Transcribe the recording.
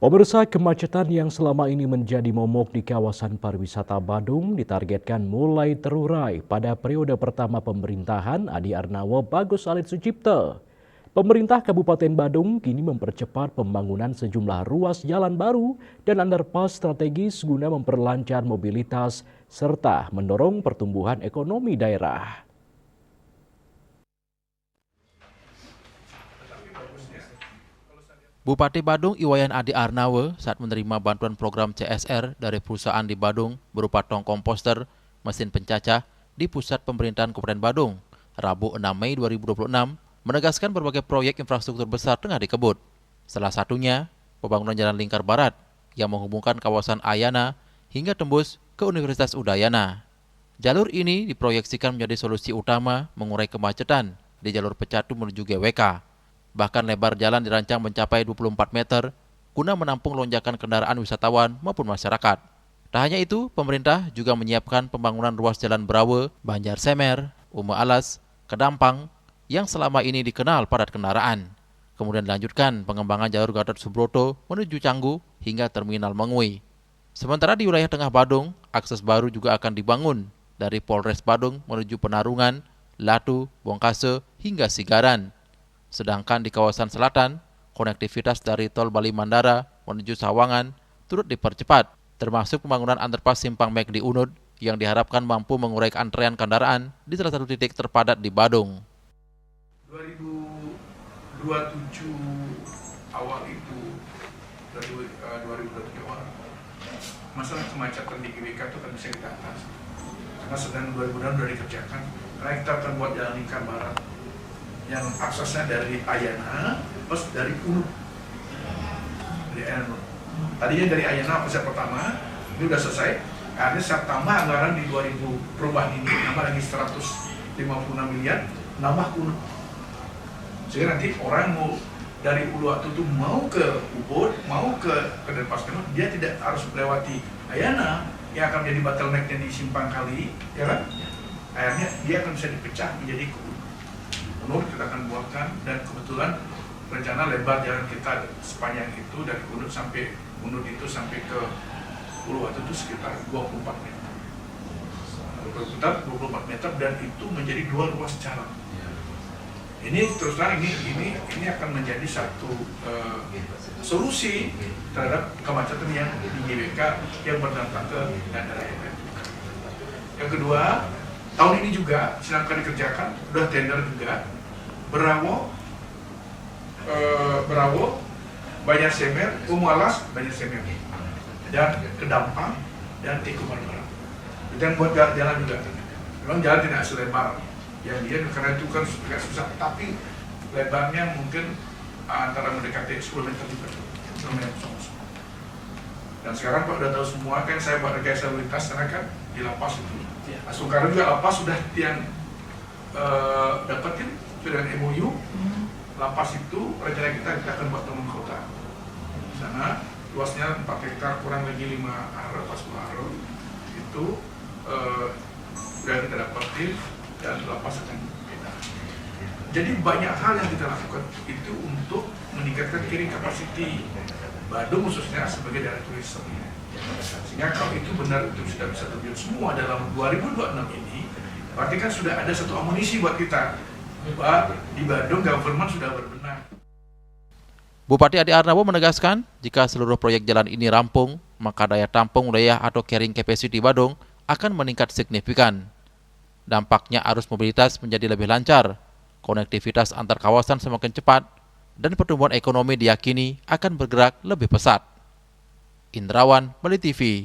Pemirsa, kemacetan yang selama ini menjadi momok di kawasan pariwisata Badung ditargetkan mulai terurai pada periode pertama pemerintahan Adi Arnawo Bagus Alit Sucipto. Pemerintah Kabupaten Badung kini mempercepat pembangunan sejumlah ruas jalan baru dan underpass strategis guna memperlancar mobilitas serta mendorong pertumbuhan ekonomi daerah. Bupati Badung Iwayan Adi Arnawo saat menerima bantuan program CSR dari perusahaan di Badung berupa tong komposter, mesin pencacah di pusat pemerintahan Kabupaten Badung, Rabu 6 Mei 2026, menegaskan berbagai proyek infrastruktur besar tengah dikebut. Salah satunya, pembangunan Jalan Lingkar Barat yang menghubungkan kawasan Ayana hingga tembus ke Universitas Udayana. Jalur ini diproyeksikan menjadi solusi utama mengurai kemacetan di jalur Pecatu menuju GWK. Bahkan lebar jalan dirancang mencapai 24 meter guna menampung lonjakan kendaraan wisatawan maupun masyarakat. Tak hanya itu, pemerintah juga menyiapkan pembangunan ruas jalan Brawe, Banjar Semer, Uma Alas, Kedampang yang selama ini dikenal padat kendaraan. Kemudian dilanjutkan pengembangan jalur Gatot Subroto menuju Canggu hingga Terminal Mengui. Sementara di wilayah Tengah Badung, akses baru juga akan dibangun dari Polres Badung menuju Penarungan, Latu, Bongkase hingga Sigaran. Sedangkan di kawasan selatan, konektivitas dari Tol Bali Mandara menuju Sawangan turut dipercepat, termasuk pembangunan underpass Simpang Mek di Unud yang diharapkan mampu mengurai antrean kendaraan di salah satu titik terpadat di Badung. 2027 awal itu, 2027 awal, masalah kemacetan di GWK itu kan bisa kita atas. Karena sedang 2026 sudah dikerjakan, karena kita akan buat jalan Lingkar Barat yang aksesnya dari Ayana plus dari Unud. Tadinya dari Ayana akses pertama ini sudah selesai. Akhirnya saya tambah anggaran di 2000 perubahan ini, nambah lagi 156 miliar, nambah Unud. Sehingga nanti orang mau dari Uluwatu itu mau ke Ubud, mau ke Denpasar, dia tidak harus melewati Ayana yang akan menjadi bottleneck-nya di Simpang Kali, ya kan? Akhirnya dia akan bisa dipecah menjadi Unud kita akan buatkan, dan kebetulan rencana lebar jalan kita sepanjang itu dari Unud itu sampai ke Uluwatu itu sekitar 24 meter. 24 meter dan itu menjadi 2 ruas jalan. Ini terus terang ini akan menjadi satu solusi terhadap kemacetan yang di GWK yang berdampak ke daerah lain. Yang kedua, tahun ini juga sedang dikerjakan, sudah tender juga, Brawo, Banjar Semer, Uma Alas, Banjar Semer, dan Kedampang, dan Tikuman Barat. Dan buat jalan juga. Memang jalan tidak selebar yang dia, karena itu kan agak susah, tapi lebarnya mungkin antara mendekati 10 meter juga. Dan sekarang Pak udah tahu semua kan, saya buat rekayasa lalu lintas karena kan di lapas itu. Soekarno juga lapas sudah yang dapetin sudah MOU. Lapas itu rencana kita akan buat taman kota. Di sana luasnya 4 hektar kurang lagi 5 aro, pas 10 aro itu sudah kita dapetin dan lapas akan pindah. Jadi banyak hal yang kita lakukan itu untuk meningkatkan carrying capacity Badung khususnya sebagai daerah turisme. Sehingga kalau itu benar itu sudah bisa terwujud semua dalam 2026 ini, berarti kan sudah ada satu amunisi buat kita. Di Badung government sudah berbenah. Bupati Adi Arnawo menegaskan, jika seluruh proyek jalan ini rampung, maka daya tampung wilayah atau carrying capacity Badung akan meningkat signifikan. Dampaknya arus mobilitas menjadi lebih lancar, konektivitas antar kawasan semakin cepat, dan pertumbuhan ekonomi diyakini akan bergerak lebih pesat. Indrawan, Meli TV.